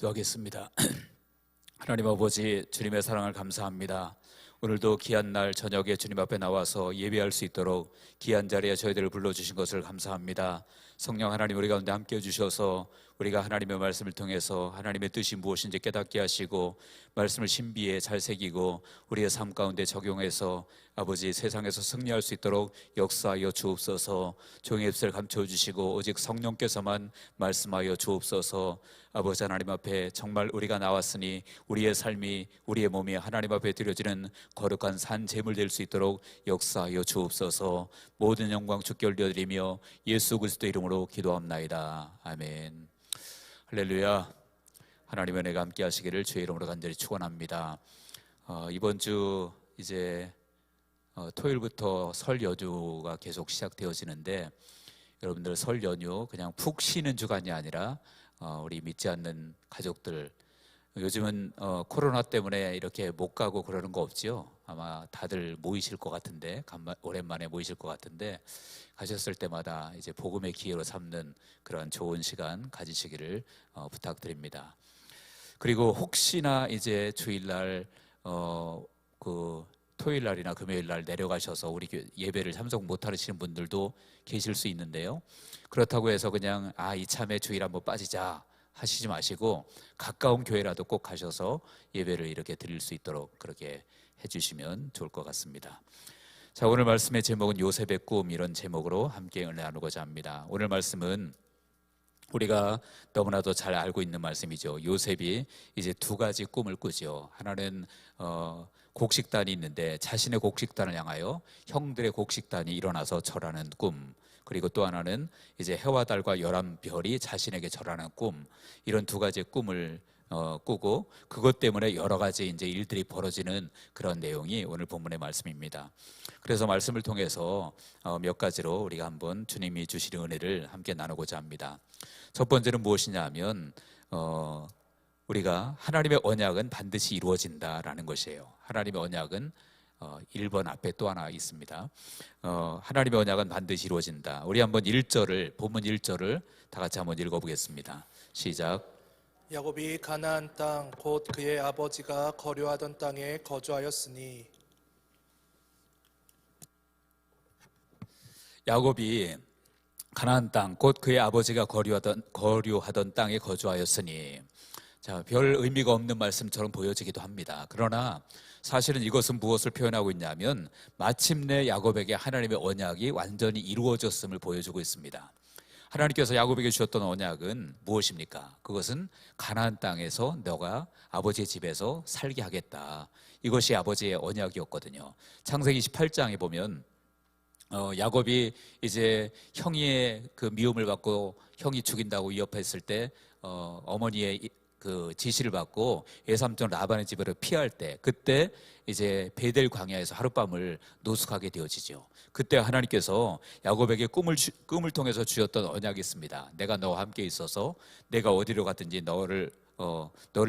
기도하겠습니다. 하나님 아버지, 주님의 사랑을 감사합니다. 오늘도 귀한 날 저녁에 주님 앞에 나와서 예배할 수 있도록 귀한 자리에 저희들을 불러주신 것을 감사합니다. 성령 하나님, 우리 가운데 함께 해주셔서 우리가 하나님의 말씀을 통해서 하나님의 뜻이 무엇인지 깨닫게 하시고 말씀을 신비에 잘 새기고 우리의 삶 가운데 적용해서 아버지, 세상에서 승리할 수 있도록 역사하여 주옵소서. 종의 입술을 감춰주시고 오직 성령께서만 말씀하여 주옵소서. 아버지 하나님 앞에 정말 우리가 나왔으니 우리의 삶이, 우리의 몸이 하나님 앞에 드려지는 거룩한 산 제물 될 수 있도록 역사하여 주옵소서. 모든 영광 주께 올려드리며 예수 그리스도 이름으로 기도합나이다. 아멘. 할렐루야. 하나님의 은혜가 함께 하시기를 주의 이름으로 간절히 축원합니다. 이번 주 이제 토요일부터 설 연휴가 계속 시작되어지는데, 여러분들 설 연휴 그냥 푹 쉬는 주간이 아니라 우리 믿지 않는 가족들, 요즘은 코로나 때문에 이렇게 못 가고 그러는 거 없지요? 아마 다들 모이실 것 같은데, 오랜만에 모이실 것 같은데, 가셨을 때마다 이제 복음의 기회로 삼는 그런 좋은 시간 가지시기를 부탁드립니다. 그리고 혹시나 이제 주일날 그 토요일날이나 금요일날 내려가셔서 우리 예배를 참석 못하시는 분들도 계실 수 있는데요, 그렇다고 해서 그냥 이참에 주일 한번 빠지자 하시지 마시고 가까운 교회라도 꼭 가셔서 예배를 이렇게 드릴 수 있도록 그렇게 해주시면 좋을 것 같습니다. 자, 오늘 말씀의 제목은 요셉의 꿈, 이런 제목으로 함께 은혜 나누고자 합니다. 오늘 말씀은 우리가 너무나도 잘 알고 있는 말씀이죠. 요셉이 이제 두 가지 꿈을 꾸죠. 하나는 곡식단이 있는데 자신의 곡식단을 향하여 형들의 곡식단이 일어나서 절하는 꿈, 그리고 또 하나는 이제 해와 달과 11별이 자신에게 절하는 꿈, 이런 두 가지의 꿈을 꾸고 그것 때문에 여러 가지 이제 일들이 벌어지는 그런 내용이 오늘 본문의 말씀입니다. 그래서 말씀을 통해서 몇 가지로 우리가 한번 주님이 주시는 은혜를 함께 나누고자 합니다. 첫 번째는 무엇이냐 하면 우리가 하나님의 언약은 반드시 이루어진다라는 것이에요. 하나님의 언약은 1번 앞에 또 하나 있습니다. 하나님의 언약은 반드시 이루어진다. 우리 한번 1절을, 본문 1절을 다 같이 한번 읽어보겠습니다. 시작. 야곱이 가나안 땅 곧 그의 아버지가 거류하던 땅에 거주하였으니. 야곱이 가나안 땅 곧 그의 아버지가 거류하던 땅에 거주하였으니. 자, 별 의미가 없는 말씀처럼 보여지기도 합니다. 그러나 사실은 이것은 무엇을 표현하고 있냐면 마침내 야곱에게 하나님의 언약이 완전히 이루어졌음을 보여주고 있습니다. 하나님께서 야곱에게 주셨던 언약은 무엇입니까? 그것은 가나안 땅에서 너가 아버지의 집에서 살게 하겠다. 이것이 아버지의 언약이었거든요. 창세기 28장에 보면 야곱이 이제 형의 그 미움을 받고 형이 죽인다고 위협했을 때 어머니의 그 지시를 받고 외삼촌 라반의 집으로 피할 때, 그때 이제 베델 광야에서 하룻밤을 노숙하게 되어지죠. 그때 하나님께서 야곱에게 꿈을 통해서 주셨던 언약이 있습니다. 내가 너와 함께 있어서 내가 어디로 가든지 너를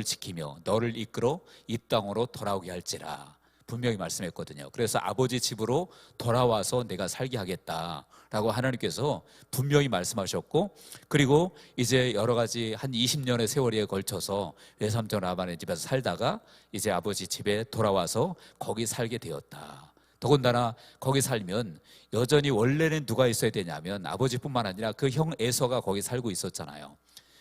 지키며 너를 이끌어 이 땅으로 돌아오게 할지라 분명히 말씀했거든요. 그래서 아버지 집으로 돌아와서 내가 살게 하겠다라고 하나님께서 분명히 말씀하셨고, 그리고 이제 여러 가지 한 20년의 세월에 걸쳐서 외삼촌 라반의 집에서 살다가 이제 아버지 집에 돌아와서 거기 살게 되었다. 더군다나 거기 살면 여전히 원래는 누가 있어야 되냐면 아버지뿐만 아니라 그 형 에서가 거기 살고 있었잖아요.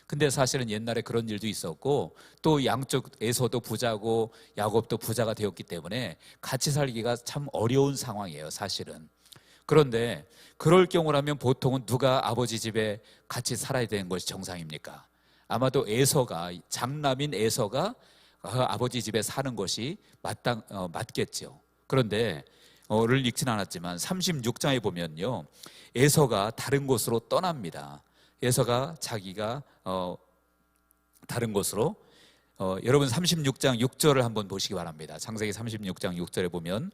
근데 사실은 옛날에 그런 일도 있었고 또 양쪽 에서도 부자고 야곱도 부자가 되었기 때문에 같이 살기가 참 어려운 상황이에요, 사실은. 그런데 그럴 경우라면 보통은 누가 아버지 집에 같이 살아야 되는 것이 정상입니까? 아마도 에서가, 장남인 에서가 아버지 집에 사는 것이 맞겠죠. 그런데 를 읽진 않았지만 36장에 보면요, 에서가 다른 곳으로 떠납니다. 에서가 자기가 다른 곳으로 여러분 36장 6절을 한번 보시기 바랍니다. 창세기 36장 6절에 보면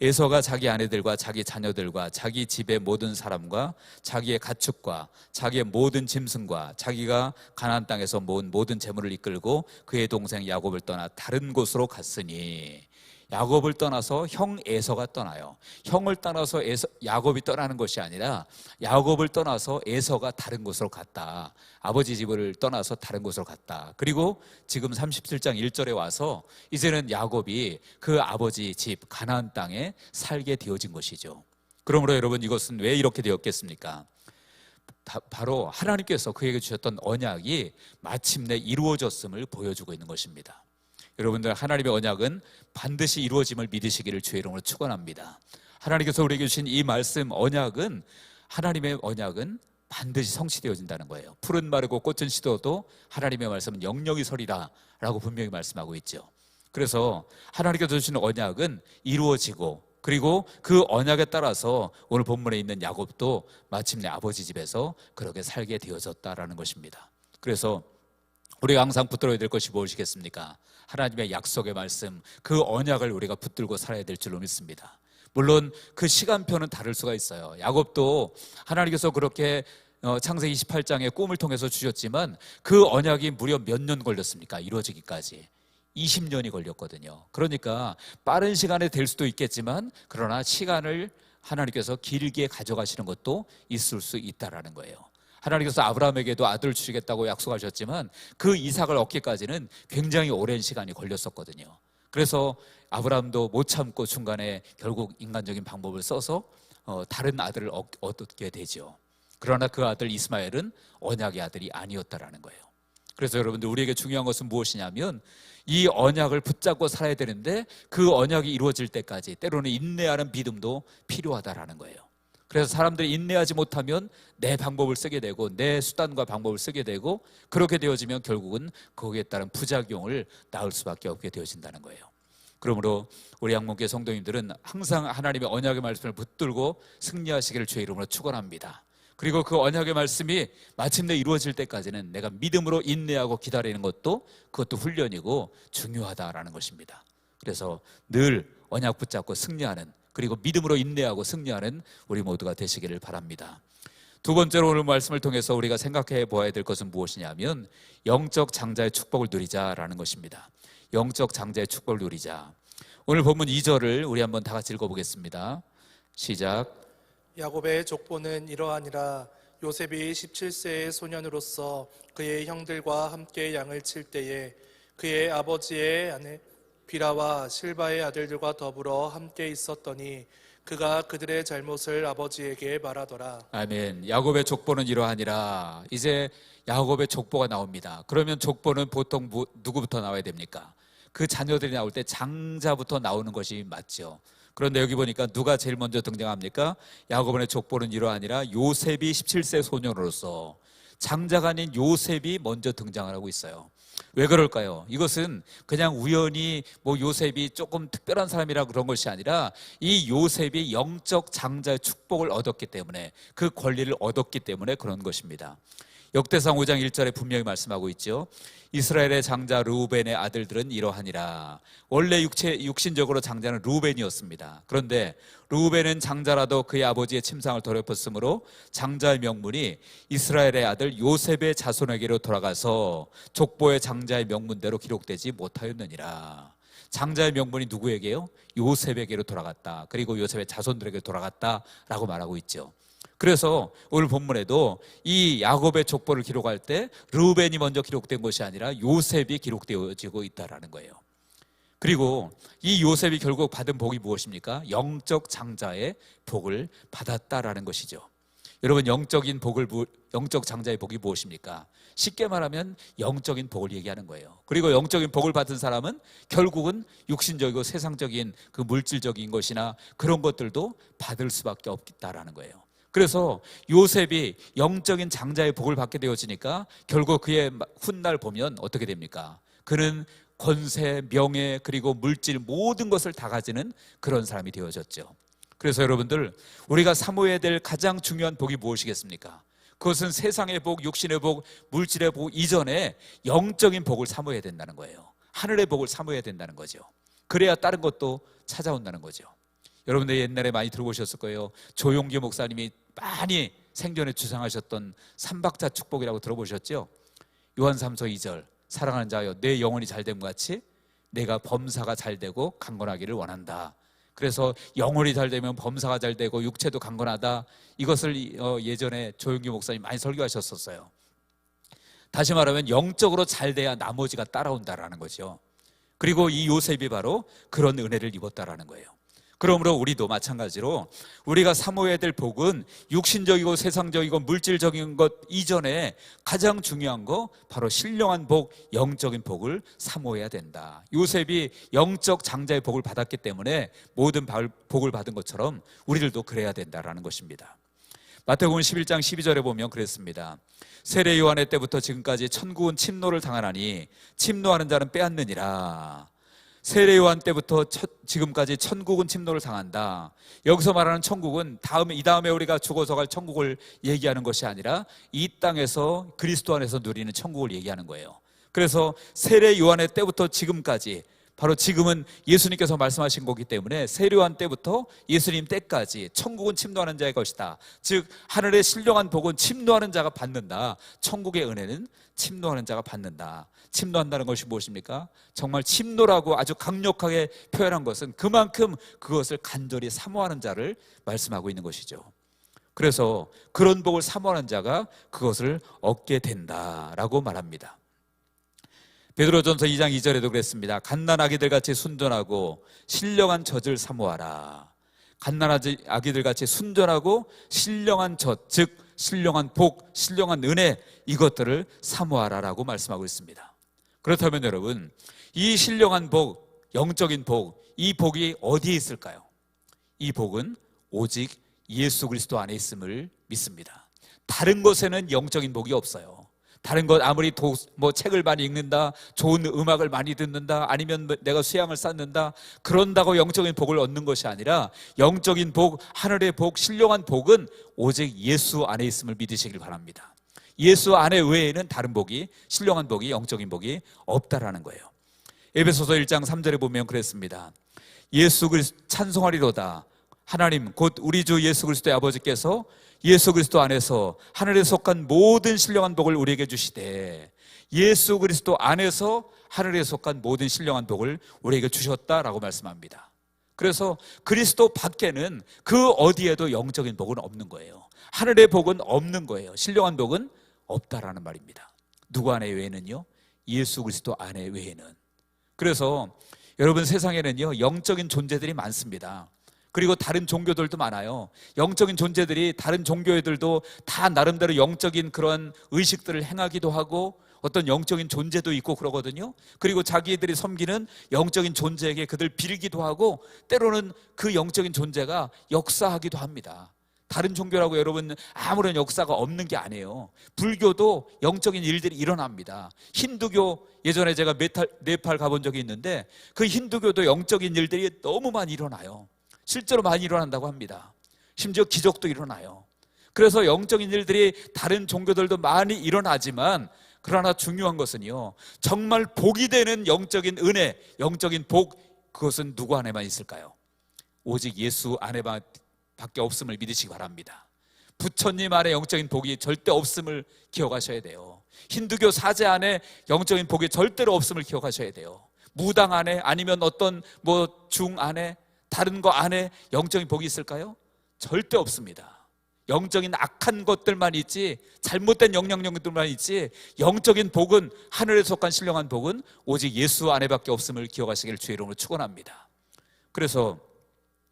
에서가 자기 아내들과 자기 자녀들과 자기 집의 모든 사람과 자기의 가축과 자기의 모든 짐승과 자기가 가나안 땅에서 모은 모든 재물을 이끌고 그의 동생 야곱을 떠나 다른 곳으로 갔으니. 야곱을 떠나서 형 에서가 떠나요. 형을 떠나서 야곱이 떠나는 것이 아니라 야곱을 떠나서 에서가 다른 곳으로 갔다. 아버지 집을 떠나서 다른 곳으로 갔다. 그리고 지금 37장 1절에 와서 이제는 야곱이 그 아버지 집 가나안 땅에 살게 되어진 것이죠. 그러므로 여러분, 이것은 왜 이렇게 되었겠습니까? 바로 하나님께서 그에게 주셨던 언약이 마침내 이루어졌음을 보여주고 있는 것입니다. 여러분들, 하나님의 언약은 반드시 이루어짐을 믿으시기를 주의 이름으로 축원합니다. 하나님께서 우리에게 주신 이 말씀 언약은, 하나님의 언약은 반드시 성취되어진다는 거예요. 푸른 마르고 꽃은 시들어도 하나님의 말씀은 영영이 서리라 라고 분명히 말씀하고 있죠. 그래서 하나님께서 주신 언약은 이루어지고, 그리고 그 언약에 따라서 오늘 본문에 있는 야곱도 마침내 아버지 집에서 그렇게 살게 되어졌다라는 것입니다. 그래서 우리가 항상 붙들어야 될 것이 무엇이겠습니까? 하나님의 약속의 말씀, 그 언약을 우리가 붙들고 살아야 될 줄로 믿습니다. 물론 그 시간표는 다를 수가 있어요. 야곱도 하나님께서 그렇게 창세기 28장의 꿈을 통해서 주셨지만 그 언약이 무려 몇 년 걸렸습니까? 이루어지기까지 20년이 걸렸거든요. 그러니까 빠른 시간에 될 수도 있겠지만, 그러나 시간을 하나님께서 길게 가져가시는 것도 있을 수 있다라는 거예요. 하나님께서 아브라함에게도 아들을 주시겠다고 약속하셨지만 그 이삭을 얻기까지는 굉장히 오랜 시간이 걸렸었거든요. 그래서 아브라함도 못 참고 중간에 결국 인간적인 방법을 써서 다른 아들을 얻게 되죠. 그러나 그 아들 이스마엘은 언약의 아들이 아니었다라는 거예요. 그래서 여러분들, 우리에게 중요한 것은 무엇이냐면 이 언약을 붙잡고 살아야 되는데 그 언약이 이루어질 때까지 때로는 인내하는 믿음도 필요하다라는 거예요. 그래서 사람들이 인내하지 못하면 내 방법을 쓰게 되고 내 수단과 방법을 쓰게 되고, 그렇게 되어지면 결국은 거기에 따른 부작용을 낳을 수밖에 없게 되어진다는 거예요. 그러므로 우리 양문교회 성도님들은 항상 하나님의 언약의 말씀을 붙들고 승리하시기를 주의 이름으로 축원합니다. 그리고 그 언약의 말씀이 마침내 이루어질 때까지는 내가 믿음으로 인내하고 기다리는 그것도 훈련이고 중요하다라는 것입니다. 그래서 늘 언약 붙잡고 승리하는, 그리고 믿음으로 인내하고 승리하는 우리 모두가 되시기를 바랍니다. 두 번째로 오늘 말씀을 통해서 우리가 생각해 보아야 될 것은 무엇이냐면 영적 장자의 축복을 누리자라는 것입니다. 영적 장자의 축복을 누리자. 오늘 본문 2절을 우리 한번 다 같이 읽어보겠습니다. 시작. 야곱의 족보는 이러하니라. 요셉이 17세의 소년으로서 그의 형들과 함께 양을 칠 때에 그의 아버지의 아내 비라와 실바의 아들들과 더불어 함께 있었더니 그가 그들의 잘못을 아버지에게 말하더라. 아멘. 야곱의 족보는 이러하니라. 이제 야곱의 족보가 나옵니다. 그러면 족보는 보통 누구부터 나와야 됩니까? 그 자녀들이 나올 때 장자부터 나오는 것이 맞죠. 그런데 여기 보니까 누가 제일 먼저 등장합니까? 야곱의 족보는 이러하니라. 요셉이 17세 소년으로서, 장자가 아닌 요셉이 먼저 등장을 하고 있어요. 왜 그럴까요? 이것은 그냥 우연히 요셉이 조금 특별한 사람이라 그런 것이 아니라 이 요셉이 영적 장자의 축복을 얻었기 때문에, 그 권리를 얻었기 때문에 그런 것입니다. 역대상 5장 1절에 분명히 말씀하고 있죠. 이스라엘의 장자 르우벤의 아들들은 이러하니라. 원래 육신적으로 장자는 르우벤이었습니다. 그런데 르우벤은 장자라도 그의 아버지의 침상을 더럽혔으므로 장자의 명문이 이스라엘의 아들 요셉의 자손에게로 돌아가서 족보의 장자의 명문대로 기록되지 못하였느니라. 장자의 명분이 누구에게요? 요셉에게로 돌아갔다. 그리고 요셉의 자손들에게 돌아갔다라고 말하고 있죠. 그래서 오늘 본문에도 이 야곱의 족보를 기록할 때 르우벤이 먼저 기록된 것이 아니라 요셉이 기록되어지고 있다라는 거예요. 그리고 이 요셉이 결국 받은 복이 무엇입니까? 영적 장자의 복을 받았다라는 것이죠. 여러분, 영적 장자의 복이 무엇입니까? 쉽게 말하면 영적인 복을 얘기하는 거예요. 그리고 영적인 복을 받은 사람은 결국은 육신적이고 세상적인 그 물질적인 것이나 그런 것들도 받을 수밖에 없다라는 거예요. 그래서 요셉이 영적인 장자의 복을 받게 되어지니까 결국 그의 훗날 보면 어떻게 됩니까? 그는 권세, 명예, 그리고 물질 모든 것을 다 가지는 그런 사람이 되어졌죠. 그래서 여러분들, 우리가 사모해야 될 가장 중요한 복이 무엇이겠습니까? 그것은 세상의 복, 육신의 복, 물질의 복 이전에 영적인 복을 사모해야 된다는 거예요. 하늘의 복을 사모해야 된다는 거죠. 그래야 다른 것도 찾아온다는 거죠. 여러분들 옛날에 많이 들어보셨을 거예요. 조용기 목사님이 많이 생전에 주장하셨던 삼박자 축복이라고 들어보셨죠? 요한 3서 2절, 사랑하는 자여 내 영혼이 잘됨 같이 내가 범사가 잘 되고 강건하기를 원한다. 그래서 영혼이 잘 되면 범사가 잘 되고 육체도 강건하다. 이것을 예전에 조용기 목사님 많이 설교하셨었어요. 다시 말하면 영적으로 잘 돼야 나머지가 따라온다라는 거죠. 그리고 이 요셉이 바로 그런 은혜를 입었다라는 거예요. 그러므로 우리도 마찬가지로 우리가 사모해야 될 복은 육신적이고 세상적이고 물질적인 것 이전에 가장 중요한 거 바로 신령한 복, 영적인 복을 사모해야 된다. 요셉이 영적 장자의 복을 받았기 때문에 모든 복을 받은 것처럼 우리들도 그래야 된다라는 것입니다. 마태복음 11장 12절에 보면 그랬습니다. 세례 요한의 때부터 지금까지 천국은 침노를 당하나니 침노하는 자는 빼앗느니라. 세례 요한 때부터 지금까지 천국은 침노를 당한다. 여기서 말하는 천국은 이 다음에 우리가 죽어서 갈 천국을 얘기하는 것이 아니라 이 땅에서 그리스도 안에서 누리는 천국을 얘기하는 거예요. 그래서 세례 요한의 때부터 지금까지, 바로 지금은 예수님께서 말씀하신 거기 때문에 세례 요한 때부터 예수님 때까지 천국은 침노하는 자의 것이다. 즉 하늘의 신령한 복은 침노하는 자가 받는다. 천국의 은혜는 침노하는 자가 받는다. 침노한다는 것이 무엇입니까? 정말 침노라고 아주 강력하게 표현한 것은 그만큼 그것을 간절히 사모하는 자를 말씀하고 있는 것이죠. 그래서 그런 복을 사모하는 자가 그것을 얻게 된다라고 말합니다. 베드로전서 2장 2절에도 그랬습니다. 갓난아기들 같이 순전하고 신령한 젖을 사모하라. 갓난아기들 같이 순전하고 신령한 젖, 즉 신령한 복, 신령한 은혜, 이것들을 사모하라라고 말씀하고 있습니다. 그렇다면 여러분, 이 신령한 복, 영적인 복, 이 복이 어디에 있을까요? 이 복은 오직 예수 그리스도 안에 있음을 믿습니다. 다른 것에는 영적인 복이 없어요. 다른 것 아무리 책을 많이 읽는다, 좋은 음악을 많이 듣는다, 아니면 내가 수양을 쌓는다, 그런다고 영적인 복을 얻는 것이 아니라 영적인 복, 하늘의 복, 신령한 복은 오직 예수 안에 있음을 믿으시길 바랍니다. 예수 안에 외에는 다른 복이, 신령한 복이, 영적인 복이 없다라는 거예요. 에베소서 1장 3절에 보면 그랬습니다. 예수 그리스도 찬송하리로다. 하나님 곧 우리 주 예수 그리스도의 아버지께서 예수 그리스도 안에서 하늘에 속한 모든 신령한 복을 우리에게 주시되, 예수 그리스도 안에서 하늘에 속한 모든 신령한 복을 우리에게 주셨다라고 말씀합니다. 그래서 그리스도 밖에는 그 어디에도 영적인 복은 없는 거예요. 하늘의 복은 없는 거예요. 신령한 복은 없다라는 말입니다. 누구 안에 외에는요? 예수 그리스도 안에 외에는. 그래서 여러분, 세상에는요 영적인 존재들이 많습니다. 그리고 다른 종교들도 많아요. 영적인 존재들이 다른 종교들도 다 나름대로 영적인 그런 의식들을 행하기도 하고 어떤 영적인 존재도 있고 그러거든요. 그리고 자기들이 섬기는 영적인 존재에게 그들 빌기도 하고 때로는 그 영적인 존재가 역사하기도 합니다. 다른 종교라고 여러분 아무런 역사가 없는 게 아니에요. 불교도 영적인 일들이 일어납니다. 힌두교, 예전에 제가 네팔 가본 적이 있는데 그 힌두교도 영적인 일들이 너무 많이 일어나요. 실제로 많이 일어난다고 합니다. 심지어 기적도 일어나요. 그래서 영적인 일들이 다른 종교들도 많이 일어나지만, 그러나 중요한 것은요, 정말 복이 되는 영적인 은혜, 영적인 복, 그것은 누구 안에만 있을까요? 오직 예수 안에밖에 없음을 믿으시기 바랍니다. 부처님 안에 영적인 복이 절대 없음을 기억하셔야 돼요. 힌두교 사제 안에 영적인 복이 절대로 없음을 기억하셔야 돼요. 무당 안에, 아니면 어떤 중 안에, 다른 거 안에 영적인 복이 있을까요? 절대 없습니다. 영적인 악한 것들만 있지, 잘못된 영향력들만 있지, 영적인 복은, 하늘에 속한 신령한 복은 오직 예수 안에밖에 없음을 기억하시기를 주의 이름으로 축원합니다. 그래서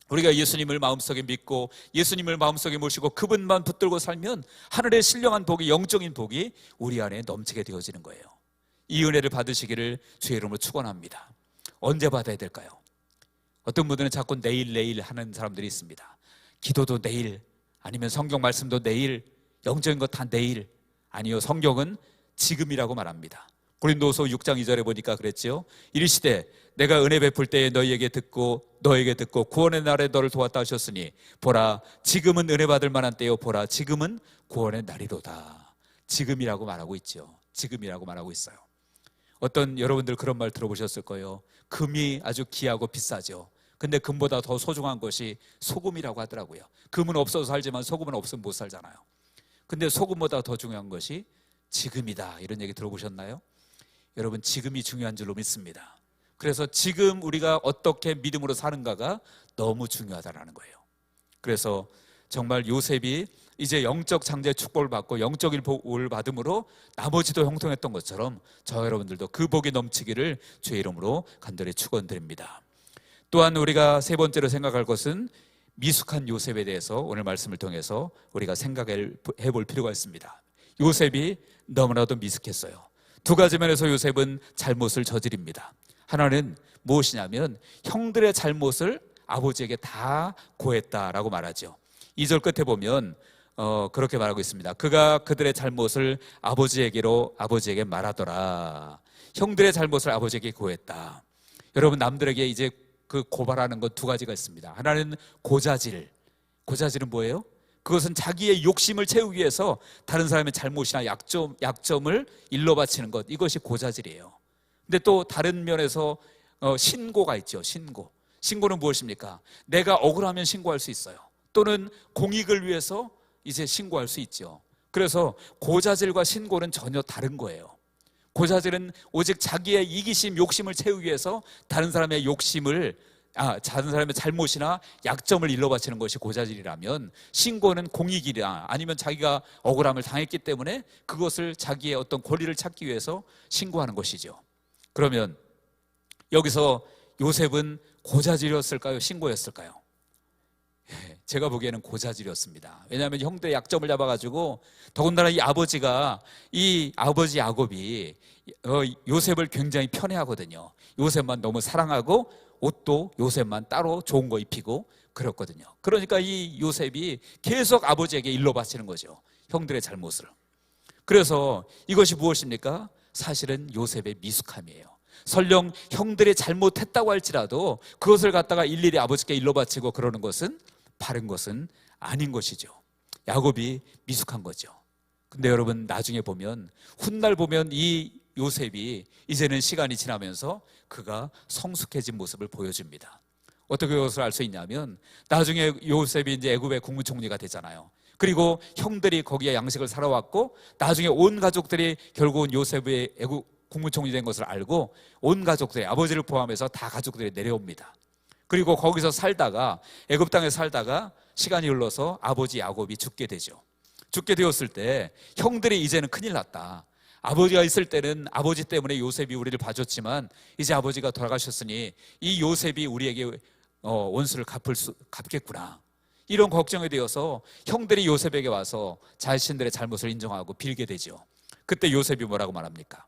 우리가 예수님을 마음속에 믿고 예수님을 마음속에 모시고 그분만 붙들고 살면 하늘의 신령한 복이, 영적인 복이 우리 안에 넘치게 되어지는 거예요. 이 은혜를 받으시기를 주의 이름으로 축원합니다. 언제 받아야 될까요? 어떤 분들은 자꾸 내일 하는 사람들이 있습니다. 기도도 내일, 아니면 성경 말씀도 내일, 영적인 것 다 내일. 아니요, 성경은 지금이라고 말합니다. 고린도서 6장 2절에 보니까 그랬죠. 이르시되 내가 은혜 베풀 때에 너에게 듣고 구원의 날에 너를 도왔다 하셨으니 보라 지금은 은혜 받을 만한 때요, 보라 지금은 구원의 날이로다. 지금이라고 말하고 있죠. 지금이라고 말하고 있어요. 어떤 여러분들 그런 말 들어보셨을 거예요. 금이 아주 귀하고 비싸죠. 근데 금보다 더 소중한 것이 소금이라고 하더라고요. 금은 없어서 살지만 소금은 없으면 못 살잖아요. 근데 소금보다 더 중요한 것이 지금이다, 이런 얘기 들어보셨나요? 여러분, 지금이 중요한 줄로 믿습니다. 그래서 지금 우리가 어떻게 믿음으로 사는가가 너무 중요하다는 거예요. 그래서 정말 요셉이 이제 영적 장자의 축복을 받고 영적 복을 받음으로 나머지도 형통했던 것처럼 저 여러분들도 그 복이 넘치기를 주의 이름으로 간절히 축원드립니다. 또한 우리가 세 번째로 생각할 것은 미숙한 요셉에 대해서 오늘 말씀을 통해서 우리가 생각해 볼 필요가 있습니다. 요셉이 너무나도 미숙했어요. 두 가지 면에서 요셉은 잘못을 저지릅니다. 하나는 무엇이냐면 형들의 잘못을 아버지에게 다 고했다라고 말하죠. 2절 끝에 보면 그렇게 말하고 있습니다. 그가 그들의 잘못을 아버지에게 말하더라. 형들의 잘못을 아버지에게 고했다. 여러분, 남들에게 이제 그 고발하는 건 두 가지가 있습니다. 하나는 고자질. 고자질은 뭐예요? 그것은 자기의 욕심을 채우기 위해서 다른 사람의 잘못이나 약점을 일러바치는 것, 이것이 고자질이에요. 근데 또 다른 면에서 신고가 있죠. 신고는 무엇입니까? 내가 억울하면 신고할 수 있어요. 또는 공익을 위해서 이제 신고할 수 있죠. 그래서 고자질과 신고는 전혀 다른 거예요. 고자질은 오직 자기의 이기심, 욕심을 채우기 위해서 다른 사람의 다른 사람의 잘못이나 약점을 일러바치는 것이 고자질이라면, 신고는 공익이나 아니면 자기가 억울함을 당했기 때문에 그것을 자기의 어떤 권리를 찾기 위해서 신고하는 것이죠. 그러면 여기서 요셉은 고자질이었을까요? 신고였을까요? 제가 보기에는 고자질이었습니다. 왜냐하면 형들의 약점을 잡아가지고, 더군다나 이 아버지 야곱이 요셉을 굉장히 편애하거든요. 요셉만 너무 사랑하고 옷도 요셉만 따로 좋은 거 입히고 그랬거든요. 그러니까 이 요셉이 계속 아버지에게 일러바치는 거죠, 형들의 잘못을. 그래서 이것이 무엇입니까? 사실은 요셉의 미숙함이에요. 설령 형들이 잘못했다고 할지라도 그것을 갖다가 일일이 아버지께 일러바치고 그러는 것은 바른 것은 아닌 것이죠. 야곱이 미숙한 거죠. 근데 여러분, 나중에 보면, 훗날 보면 이 요셉이 이제는 시간이 지나면서 그가 성숙해진 모습을 보여줍니다. 어떻게 그것을 알 수 있냐면, 나중에 요셉이 이제 애굽의 국무총리가 되잖아요. 그리고 형들이 거기에 양식을 사러 왔고, 나중에 온 가족들이 결국은 요셉의 애굽 국무총리 된 것을 알고 온 가족들이, 아버지를 포함해서 다 가족들이 내려옵니다. 그리고 거기서 애굽 땅에 살다가 시간이 흘러서 아버지 야곱이 죽게 되죠. 죽게 되었을 때 형들이 이제는 큰일 났다. 아버지가 있을 때는 아버지 때문에 요셉이 우리를 봐줬지만 이제 아버지가 돌아가셨으니 이 요셉이 우리에게 원수를 갚겠구나. 이런 걱정이 되어서 형들이 요셉에게 와서 자신들의 잘못을 인정하고 빌게 되죠. 그때 요셉이 뭐라고 말합니까?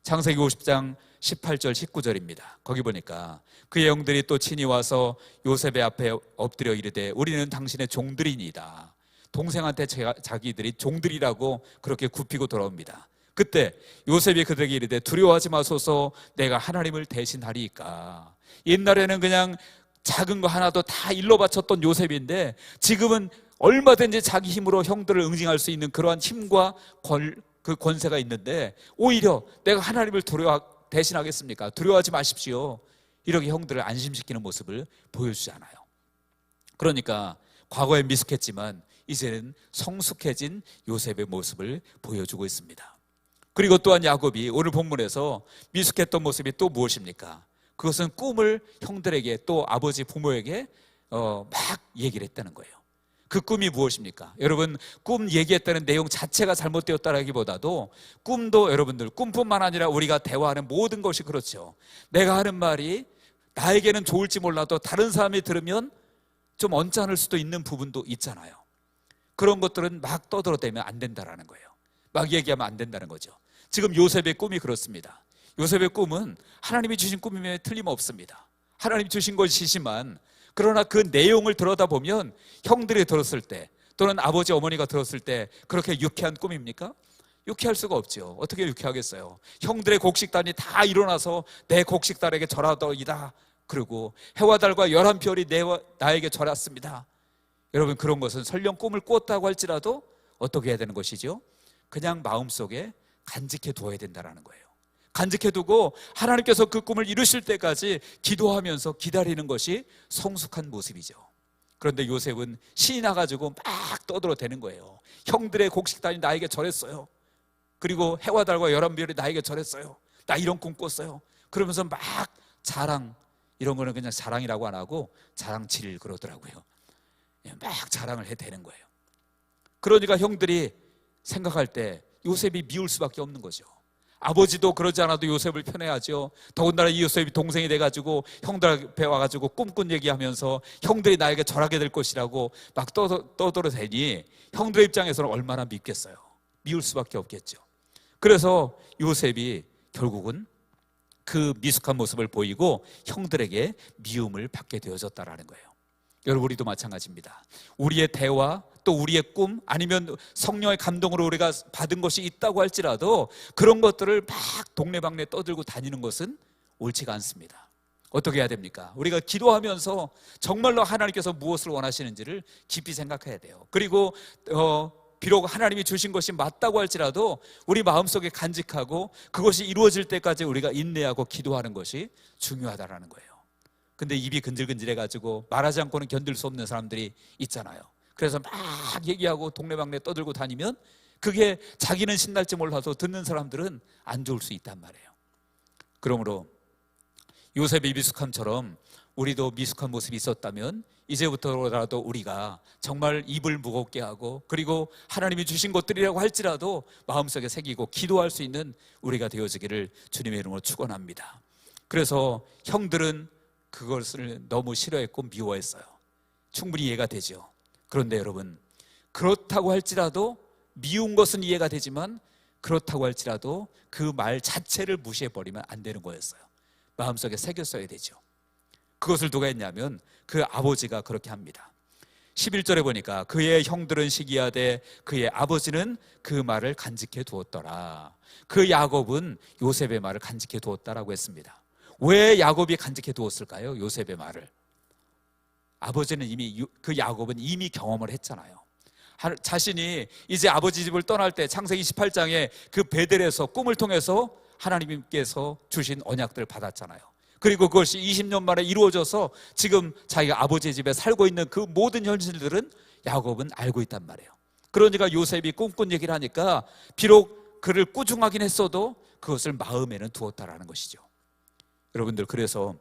창세기 50장 18절 19절입니다. 거기 보니까 그의 형들이 또 친히 와서 요셉의 앞에 엎드려 이르되 우리는 당신의 종들이니이다. 동생한테 자기들이 종들이라고 그렇게 굽히고 돌아옵니다. 그때 요셉이 그들에게 이르되 두려워하지 마소서, 내가 하나님을 대신하리이까. 옛날에는 그냥 작은 거 하나도 다 일러 바쳤던 요셉인데 지금은 얼마든지 자기 힘으로 형들을 응징할 수 있는 그러한 힘과 그 권세가 있는데, 오히려 내가 하나님을 대신하겠습니까? 두려워하지 마십시오. 이렇게 형들을 안심시키는 모습을 보여주잖아요. 그러니까 과거에 미숙했지만 이제는 성숙해진 요셉의 모습을 보여주고 있습니다. 그리고 또한 야곱이 오늘 본문에서 미숙했던 모습이 또 무엇입니까? 그것은 꿈을 형들에게, 또 아버지 부모에게 막 얘기를 했다는 거예요. 그 꿈이 무엇입니까? 여러분, 꿈 얘기했다는 내용 자체가 잘못되었다라기보다도 꿈도, 여러분들, 꿈뿐만 아니라 우리가 대화하는 모든 것이 그렇죠. 내가 하는 말이 나에게는 좋을지 몰라도 다른 사람이 들으면 좀 언짢을 수도 있는 부분도 있잖아요. 그런 것들은 막 떠들어대면 안 된다라는 거예요. 막 얘기하면 안 된다는 거죠. 지금 요셉의 꿈이 그렇습니다. 요셉의 꿈은 하나님이 주신 꿈임에 틀림없습니다. 하나님 주신 것이지만, 그러나 그 내용을 들여다보면 형들이 들었을 때, 또는 아버지 어머니가 들었을 때 그렇게 유쾌한 꿈입니까? 유쾌할 수가 없죠. 어떻게 유쾌하겠어요? 형들의 곡식단이 다 일어나서 내 곡식단에게 절하더이다, 그리고 해와 달과 11별이 나에게 절했습니다. 여러분, 그런 것은 설령 꿈을 꾸었다고 할지라도 어떻게 해야 되는 것이죠? 그냥 마음속에 간직해 두어야 된다는 거예요. 간직해 두고 하나님께서 그 꿈을 이루실 때까지 기도하면서 기다리는 것이 성숙한 모습이죠. 그런데 요셉은 신이 나가지고 막 떠들어대는 거예요. 형들의 곡식단이 나에게 절했어요. 그리고 해와 달과 11별이 나에게 절했어요. 나 이런 꿈 꿨어요. 그러면서 막 자랑, 이런 거는 그냥 자랑이라고 안 하고 자랑질 그러더라고요. 막 자랑을 해대는 거예요. 그러니까 형들이 생각할 때 요셉이 미울 수밖에 없는 거죠. 아버지도 그러지 않아도 요셉을 편애하죠. 더군다나 이 요셉이 동생이 돼가지고 형들 앞에 와가지고 꿈꾼 얘기하면서 형들이 나에게 절하게 될 것이라고 막 떠들어대니 형들의 입장에서는 얼마나 밉겠어요. 미울 수밖에 없겠죠. 그래서 요셉이 결국은 그 미숙한 모습을 보이고 형들에게 미움을 받게 되어졌다라는 거예요. 여러분, 우리도 마찬가지입니다. 우리의 대화, 또 우리의 꿈, 아니면 성령의 감동으로 우리가 받은 것이 있다고 할지라도 그런 것들을 막 동네방네 떠들고 다니는 것은 옳지가 않습니다. 어떻게 해야 됩니까? 우리가 기도하면서 정말로 하나님께서 무엇을 원하시는지를 깊이 생각해야 돼요. 그리고 비록 하나님이 주신 것이 맞다고 할지라도 우리 마음속에 간직하고 그것이 이루어질 때까지 우리가 인내하고 기도하는 것이 중요하다라는 거예요. 근데 입이 근질근질해가지고 말하지 않고는 견딜 수 없는 사람들이 있잖아요. 그래서 막 얘기하고 동네방네 떠들고 다니면 그게 자기는 신날지 몰라도 듣는 사람들은 안 좋을 수 있단 말이에요. 그러므로 요셉의 미숙함처럼 우리도 미숙한 모습이 있었다면 이제부터라도 우리가 정말 입을 무겁게 하고 그리고 하나님이 주신 것들이라고 할지라도 마음속에 새기고 기도할 수 있는 우리가 되어지기를 주님의 이름으로 축원합니다. 그래서 형들은 그것을 너무 싫어했고 미워했어요. 충분히 이해가 되죠. 그런데 여러분, 그렇다고 할지라도 미운 것은 이해가 되지만 그렇다고 할지라도 그 말 자체를 무시해버리면 안 되는 거였어요. 마음속에 새겼어야 되죠. 그것을 누가 했냐면 그 아버지가 그렇게 합니다. 11절에 보니까 그의 형들은 시기하되 그의 아버지는 그 말을 간직해 두었더라. 그 야곱은 요셉의 말을 간직해 두었다라고 했습니다. 왜 야곱이 간직해 두었을까요? 요셉의 말을. 아버지는 이미, 그 야곱은 이미 경험을 했잖아요. 자신이 이제 아버지 집을 떠날 때 창세기 18장에 그 베델에서 꿈을 통해서 하나님께서 주신 언약들을 받았잖아요. 그리고 그것이 20년 만에 이루어져서 지금 자기가 아버지 집에 살고 있는 그 모든 현실들은 야곱은 알고 있단 말이에요. 그러니까 요셉이 꿈꾼 얘기를 하니까 비록 그를 꾸중하긴 했어도 그것을 마음에는 두었다라는 것이죠. 여러분들, 그래서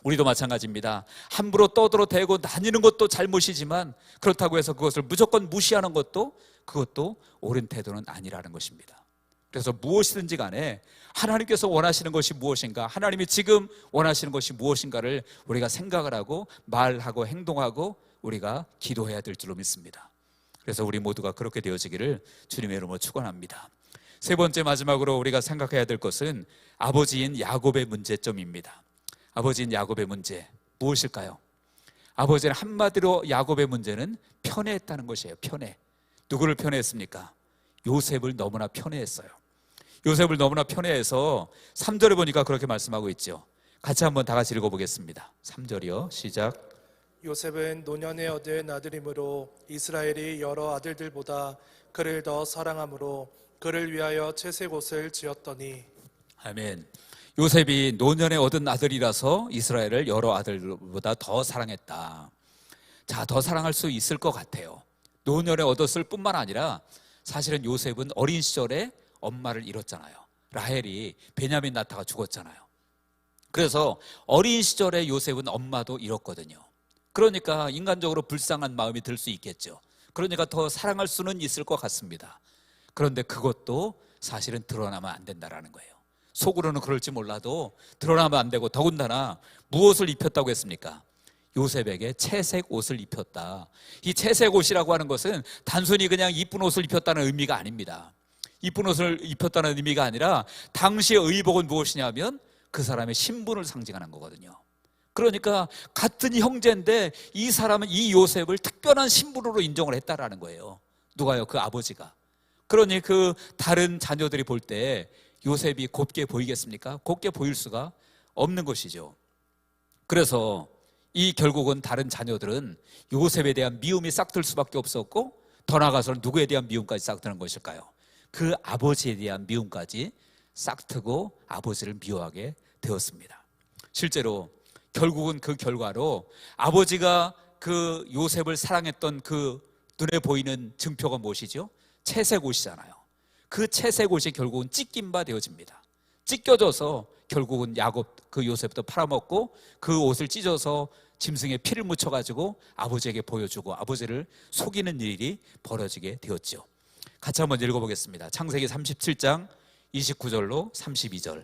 우리도 마찬가지입니다. 함부로 떠들어대고 다니는 것도 잘못이지만 그렇다고 해서 그것을 무조건 무시하는 것도 그것도 옳은 태도는 아니라는 것입니다. 그래서 무엇이든지 간에 하나님께서 원하시는 것이 무엇인가, 하나님이 지금 원하시는 것이 무엇인가를 우리가 생각을 하고 말하고 행동하고 우리가 기도해야 될 줄로 믿습니다. 그래서 우리 모두가 그렇게 되어지기를 주님의 이름으로 축원합니다. 세 번째, 마지막으로 우리가 생각해야 될 것은 아버지인 야곱의 문제점입니다. 아버지인 야곱의 문제, 무엇일까요? 아버지는 한마디로 야곱의 문제는 편애했다는 것이에요. 편애. 누구를 편애했습니까? 요셉을 너무나 편애했어요. 요셉을 너무나 편애해서 3절에 보니까 그렇게 말씀하고 있죠. 같이 한번 다 같이 읽어보겠습니다. 3절이요. 시작. 요셉은 노년에 얻은 아들이므로 이스라엘이 여러 아들들보다 그를 더 사랑함으로 그를 위하여 채색 옷을 지었더니. 아멘. 요셉이 노년에 얻은 아들이라서 이스라엘을 여러 아들보다 더 사랑했다. 자, 더 사랑할 수 있을 것 같아요. 노년에 얻었을 뿐만 아니라 사실은 요셉은 어린 시절에 엄마를 잃었잖아요. 라헬이 베냐민 낳다가 죽었잖아요. 그래서 어린 시절에 요셉은 엄마도 잃었거든요. 그러니까 인간적으로 불쌍한 마음이 들 수 있겠죠. 그러니까 더 사랑할 수는 있을 것 같습니다. 그런데 그것도 사실은 드러나면 안 된다라는 거예요. 속으로는 그럴지 몰라도 드러나면 안 되고, 더군다나 무엇을 입혔다고 했습니까? 요셉에게 채색 옷을 입혔다. 이 채색 옷이라고 하는 것은 단순히 그냥 이쁜 옷을 입혔다는 의미가 아닙니다. 이쁜 옷을 입혔다는 의미가 아니라 당시의 의복은 무엇이냐면 그 사람의 신분을 상징하는 거거든요. 그러니까 같은 형제인데 이 사람은 이 요셉을 특별한 신분으로 인정을 했다라는 거예요. 누가요? 그 아버지가. 그러니 그 다른 자녀들이 볼 때 요셉이 곱게 보이겠습니까? 곱게 보일 수가 없는 것이죠. 그래서 이 결국은 다른 자녀들은 요셉에 대한 미움이 싹들 수밖에 없었고, 더 나아가서는 누구에 대한 미움까지 싹트는 것일까요? 그 아버지에 대한 미움까지 싹트고 아버지를 미워하게 되었습니다. 실제로 결국은 그 결과로 아버지가 그 요셉을 사랑했던 그 눈에 보이는 증표가 무엇이죠? 채색 옷이잖아요. 그 채색 옷이 결국은 찢긴 바 되어집니다. 찢겨져서 결국은 야곱 그 요셉도 팔아먹고 그 옷을 찢어서 짐승에 피를 묻혀가지고 아버지에게 보여주고 아버지를 속이는 일이 벌어지게 되었죠. 같이 한번 읽어보겠습니다. 창세기 37장 29절로 32절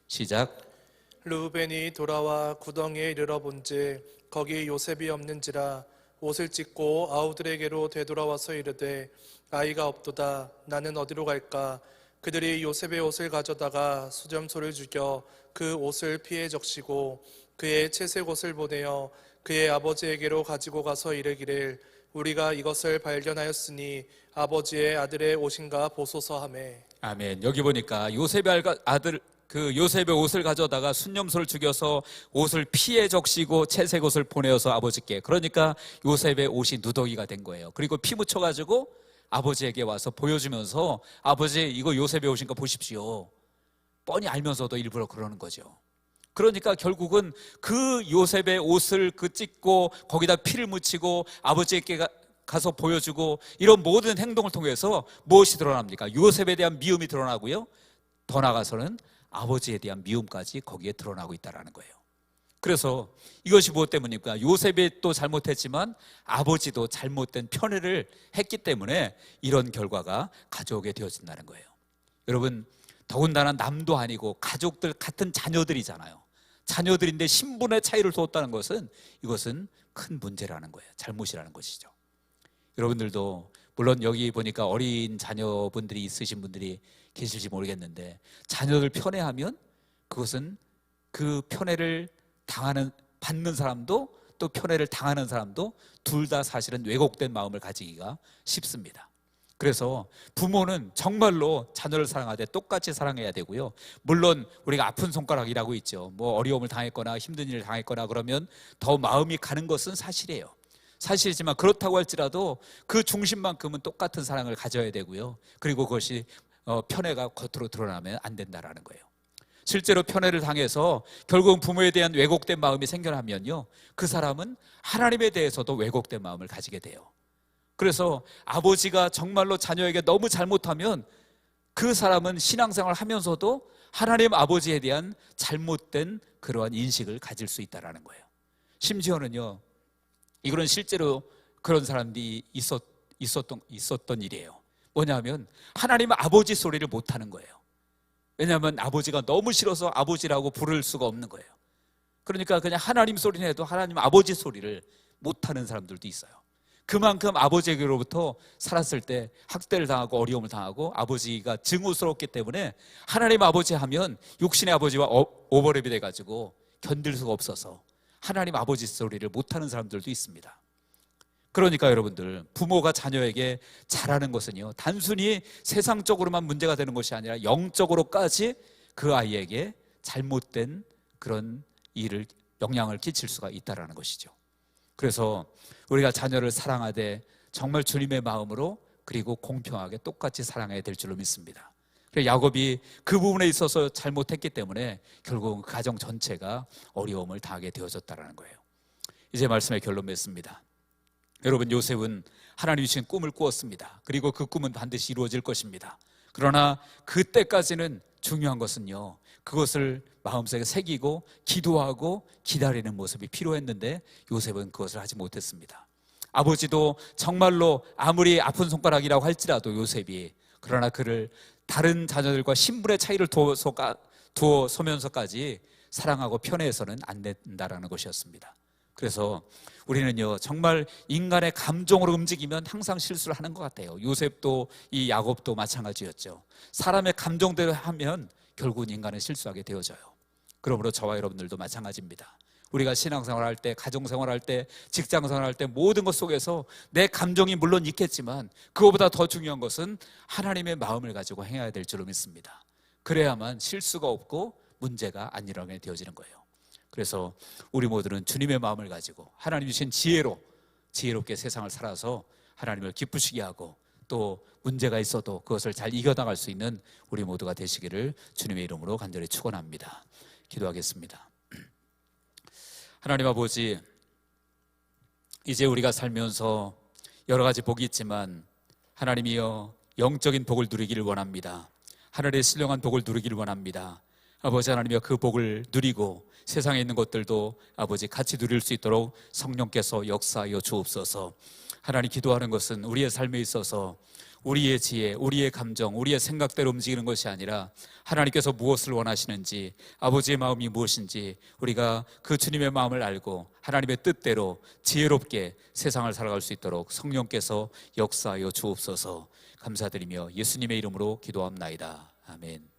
시작. 르우벤이 돌아와 구덩이에 이르러 본즉 거기 요셉이 없는지라 옷을 찢고 아우들에게로 되돌아와서 이르되 아이가 없도다. 나는 어디로 갈까? 그들이 요셉의 옷을 가져다가 수점소를 죽여 그 옷을 피에 적시고 그의 채색 옷을 보내어 그의 아버지에게로 가지고 가서 이르기를 우리가 이것을 발견하였으니 아버지의 아들의 옷인가 보소서 하매. 아멘. 여기 보니까 요셉의 아들 그 요셉의 옷을 가져다가 순념소를 죽여서 옷을 피에 적시고 채색 옷을 보내어서 아버지께, 그러니까 요셉의 옷이 누더기가 된 거예요. 그리고 피 묻혀가지고 아버지에게 와서 보여주면서 아버지 이거 요셉의 옷인가 보십시오. 뻔히 알면서도 일부러 그러는 거죠. 그러니까 결국은 그 요셉의 옷을 찢고 거기다 피를 묻히고 아버지에게 가서 보여주고 이런 모든 행동을 통해서 무엇이 드러납니까? 요셉에 대한 미움이 드러나고요, 더 나아가서는 아버지에 대한 미움까지 거기에 드러나고 있다는 거예요. 그래서 이것이 무엇 때문입니까? 요셉이 또 잘못했지만 아버지도 잘못된 편애를 했기 때문에 이런 결과가 가져오게 되어진다는 거예요. 여러분, 더군다나 남도 아니고 가족들 같은 자녀들이잖아요. 자녀들인데 신분의 차이를 두었다는 것은 이것은 큰 문제라는 거예요. 잘못이라는 것이죠. 여러분들도 물론 여기 보니까 어린 자녀분들이 있으신 분들이 계실지 모르겠는데 자녀들 편애하면 그것은 그 편애를 받는 사람도 또 편애를 당하는 사람도 둘 다 사실은 왜곡된 마음을 가지기가 쉽습니다. 그래서 부모는 정말로 자녀를 사랑하되 똑같이 사랑해야 되고요. 물론 우리가 아픈 손가락이라고 있죠. 뭐 어려움을 당했거나 힘든 일을 당했거나 그러면 더 마음이 가는 것은 사실이에요. 사실이지만 그렇다고 할지라도 그 중심만큼은 똑같은 사랑을 가져야 되고요. 그리고 그것이 편애가 겉으로 드러나면 안 된다라는 거예요. 실제로 편애를 당해서 결국은 부모에 대한 왜곡된 마음이 생겨나면요, 그 사람은 하나님에 대해서도 왜곡된 마음을 가지게 돼요. 그래서 아버지가 정말로 자녀에게 너무 잘못하면 그 사람은 신앙생활을 하면서도 하나님 아버지에 대한 잘못된 그러한 인식을 가질 수 있다는 거예요. 심지어는요, 이거는 실제로 그런 사람들이 있었던 일이에요. 뭐냐면 하나님 아버지 소리를 못하는 거예요. 왜냐하면 아버지가 너무 싫어서 아버지라고 부를 수가 없는 거예요. 그러니까 그냥 하나님 소리는 해도 하나님 아버지 소리를 못하는 사람들도 있어요. 그만큼 아버지에게로부터 살았을 때 학대를 당하고 어려움을 당하고 아버지가 증오스럽기 때문에 하나님 아버지 하면 육신의 아버지와 오버랩이 돼가지고 견딜 수가 없어서 하나님 아버지 소리를 못하는 사람들도 있습니다. 그러니까 여러분들, 부모가 자녀에게 잘하는 것은요, 단순히 세상적으로만 문제가 되는 것이 아니라 영적으로까지 그 아이에게 잘못된 그런 영향을 끼칠 수가 있다는 것이죠. 그래서 우리가 자녀를 사랑하되 정말 주님의 마음으로 그리고 공평하게 똑같이 사랑해야 될 줄로 믿습니다. 그래서 야곱이 그 부분에 있어서 잘못했기 때문에 결국 가정 전체가 어려움을 당하게 되어졌다는 거예요. 이제 말씀의 결론 맺습니다. 여러분, 요셉은 하나님이 주신 꿈을 꾸었습니다. 그리고 그 꿈은 반드시 이루어질 것입니다. 그러나 그때까지는 중요한 것은요, 그것을 마음속에 새기고 기도하고 기다리는 모습이 필요했는데 요셉은 그것을 하지 못했습니다. 아버지도 정말로 아무리 아픈 손가락이라고 할지라도 요셉이, 그러나 그를 다른 자녀들과 신분의 차이를 두어 서면서까지 사랑하고 편애해서는 안 된다라는 것이었습니다. 그래서 우리는요, 정말 인간의 감정으로 움직이면 항상 실수를 하는 것 같아요. 요셉도 이 야곱도 마찬가지였죠. 사람의 감정대로 하면 결국은 인간은 실수하게 되어져요. 그러므로 저와 여러분들도 마찬가지입니다. 우리가 신앙생활할 때, 가정생활할 때, 직장생활할 때 모든 것 속에서 내 감정이 물론 있겠지만 그거보다 더 중요한 것은 하나님의 마음을 가지고 행해야 될 줄로 믿습니다. 그래야만 실수가 없고 문제가 안 일어나게 되어지는 거예요. 그래서 우리 모두는 주님의 마음을 가지고 하나님 주신 지혜롭게 세상을 살아서 하나님을 기쁘시게 하고 또 문제가 있어도 그것을 잘 이겨나갈 수 있는 우리 모두가 되시기를 주님의 이름으로 간절히 축원합니다. 기도하겠습니다. 하나님 아버지, 이제 우리가 살면서 여러 가지 복이 있지만 하나님이여 영적인 복을 누리기를 원합니다. 하늘의 신령한 복을 누리기를 원합니다. 아버지 하나님의 그 복을 누리고 세상에 있는 것들도 아버지 같이 누릴 수 있도록 성령께서 역사하여 주옵소서. 하나님, 기도하는 것은 우리의 삶에 있어서 우리의 지혜, 우리의 감정, 우리의 생각대로 움직이는 것이 아니라 하나님께서 무엇을 원하시는지, 아버지의 마음이 무엇인지 우리가 그 주님의 마음을 알고 하나님의 뜻대로 지혜롭게 세상을 살아갈 수 있도록 성령께서 역사하여 주옵소서. 감사드리며 예수님의 이름으로 기도합나이다. 아멘.